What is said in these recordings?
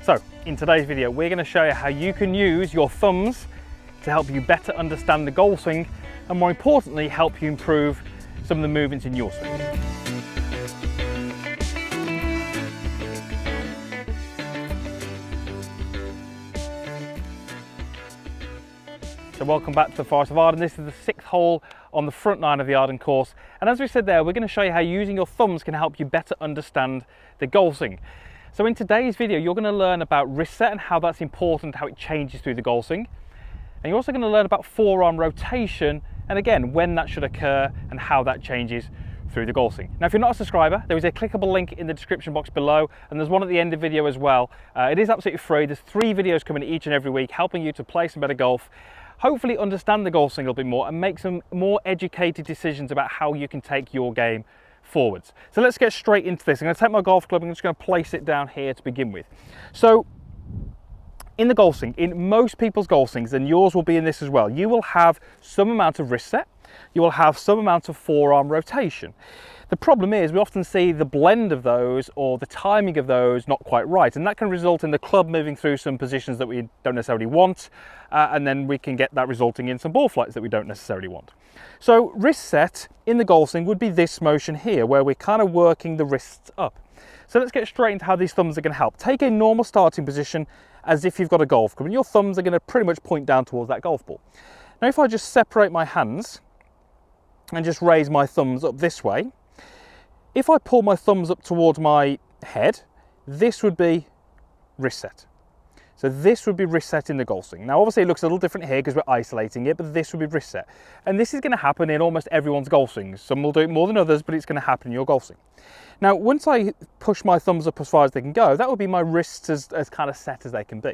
So in today's video, we're going to show you how you can use your thumbs to help you better understand the golf swing and more importantly, help you improve some of the movements in your swing. So welcome back to the Forest of Arden. This is the 6th hole on the front nine of the Arden course. And as we said there, we're going to show you how using your thumbs can help you better understand the golf swing. So in today's video, you're going to learn about wrist set and how that's important, how it changes through the golf swing. And you're also going to learn about forearm rotation and again, when that should occur and how that changes through the golf swing. Now, if you're not a subscriber, there is a clickable link in the description box below and there's one at the end of the video as well. It is absolutely free. There's 3 videos coming each and every week helping you to play some better golf, hopefully understand the golf swing a little bit more and make some more educated decisions about how you can take your game forwards. So let's get straight into this. I'm going to take my golf club and I'm just going to place it down here to begin with. So in the golf swing, in most people's golf swings, and yours will be in this as well, you will have some amount of wrist set, you will have some amount of forearm rotation. The problem is we often see the blend of those or the timing of those not quite right, and that can result in the club moving through some positions that we don't necessarily want, and then we can get that resulting in some ball flights that we don't necessarily want. So wrist set in the golf swing would be this motion here where we're kind of working the wrists up. So let's get straight into how these thumbs are going to help. Take a normal starting position as if you've got a golf club and your thumbs are going to pretty much point down towards that golf ball. Now if I just separate my hands and just raise my thumbs up this way, if I pull my thumbs up towards my head, this would be wrist set. So this would be wrist set in the golf swing. Now obviously it looks a little different here because we're isolating it, but this would be wrist set. And this is going to happen in almost everyone's golf swings. Some will do it more than others, but it's going to happen in your golf swing. Now once I push my thumbs up as far as they can go, that would be my wrists as kind of set as they can be.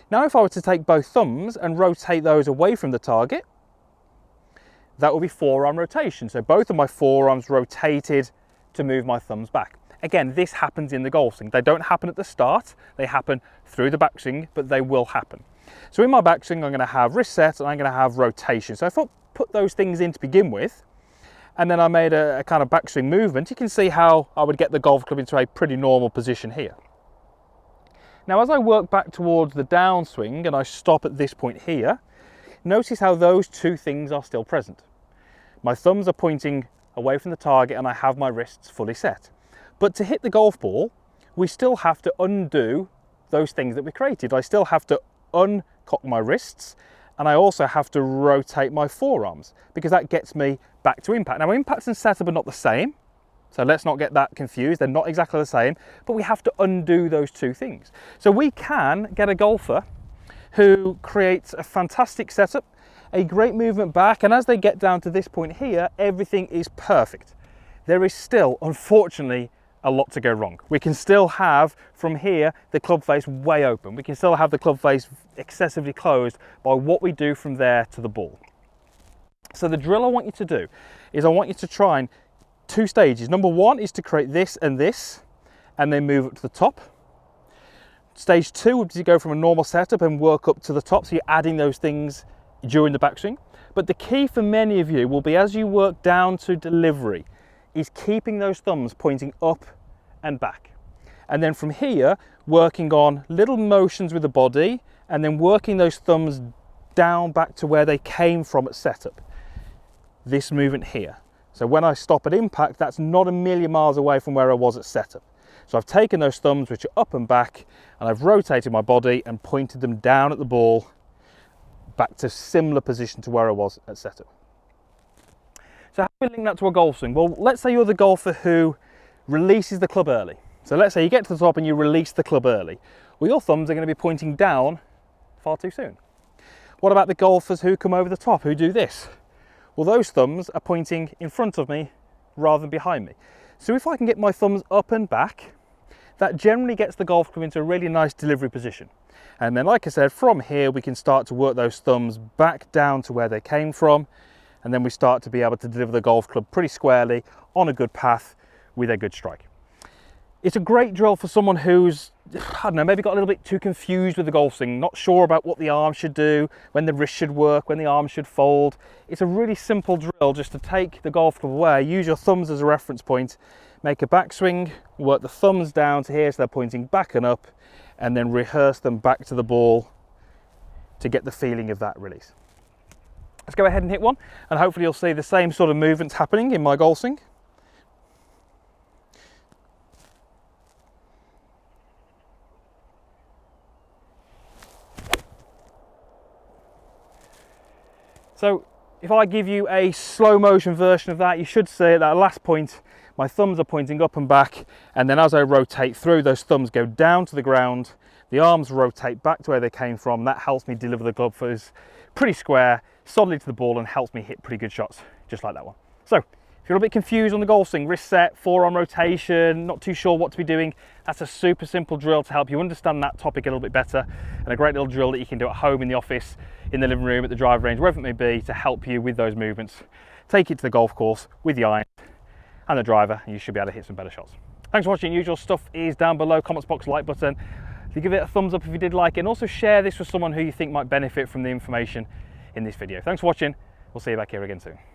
Now if I were to take both thumbs and rotate those away from the target, that would be forearm rotation. So both of my forearms rotated to move my thumbs back. Again, this happens in the golf swing. They don't happen at the start, they happen through the backswing, but they will happen. So in my backswing, I'm going to have wrist set and I'm going to have rotation. So if I put those things in to begin with, and then I made a kind of backswing movement, you can see how I would get the golf club into a pretty normal position here. Now, as I work back towards the downswing and I stop at this point here, notice how those two things are still present. My thumbs are pointing away from the target and I have my wrists fully set. But to hit the golf ball, we still have to undo those things that we created. I still have to uncock my wrists and I also have to rotate my forearms because that gets me back to impact. Now impact and setup are not the same, so let's not get that confused. They're not exactly the same, but we have to undo those two things. So we can get a golfer who creates a fantastic setup, a great movement back, and as they get down to this point here, everything is perfect. There is still, unfortunately, a lot to go wrong. We can still have, from here, the club face way open. We can still have the club face excessively closed by what we do from there to the ball. So the drill I want you to do is I want you to try in 2 stages. Number 1 is to create this and then move up to the top. Stage 2 would be to go from a normal setup and work up to the top, so you're adding those things during the backswing. But the key for many of you will be as you work down to delivery is keeping those thumbs pointing up and back. And then from here, working on little motions with the body and then working those thumbs down back to where they came from at setup. This movement here. So when I stop at impact, that's not a million miles away from where I was at setup. So I've taken those thumbs, which are up and back, and I've rotated my body and pointed them down at the ball, back to similar position to where I was at setup. So how do we link that to a golf swing? Well, let's say you're the golfer who releases the club early. So let's say you get to the top and you release the club early. Well, your thumbs are going to be pointing down far too soon. What about the golfers who come over the top, who do this? Well, those thumbs are pointing in front of me rather than behind me. So if I can get my thumbs up and back, that generally gets the golf club into a really nice delivery position. And then, like I said, from here we can start to work those thumbs back down to where they came from, and then we start to be able to deliver the golf club pretty squarely on a good path with a good strike. It's a great drill for someone who's, I don't know, maybe got a little bit too confused with the golf swing, not sure about what the arm should do, when the wrist should work, when the arm should fold. It's a really simple drill just to take the golf club away, use your thumbs as a reference point, make a backswing, work the thumbs down to here so they're pointing back and up, and then rehearse them back to the ball to get the feeling of that release. Let's go ahead and hit one, and hopefully you'll see the same sort of movements happening in my golf swing. So if I give you a slow motion version of that, you should see at that last point, my thumbs are pointing up and back, and then as I rotate through, those thumbs go down to the ground, the arms rotate back to where they came from. That helps me deliver the glove foots pretty square, solidly to the ball, and helps me hit pretty good shots, just like that one. So if you're a bit confused on the golf swing, wrist set, forearm rotation, not too sure what to be doing, that's a super simple drill to help you understand that topic a little bit better, and a great little drill that you can do at home, in the office, in the living room, at the drive range, wherever it may be, to help you with those movements. Take it to the golf course with the iron and the driver, and you should be able to hit some better shots. Thanks for watching. Usual stuff is down below. Comments box, like button. You give it a thumbs up if you did like it, and also share this with someone who you think might benefit from the information in this video. Thanks for watching. We'll see you back here again soon.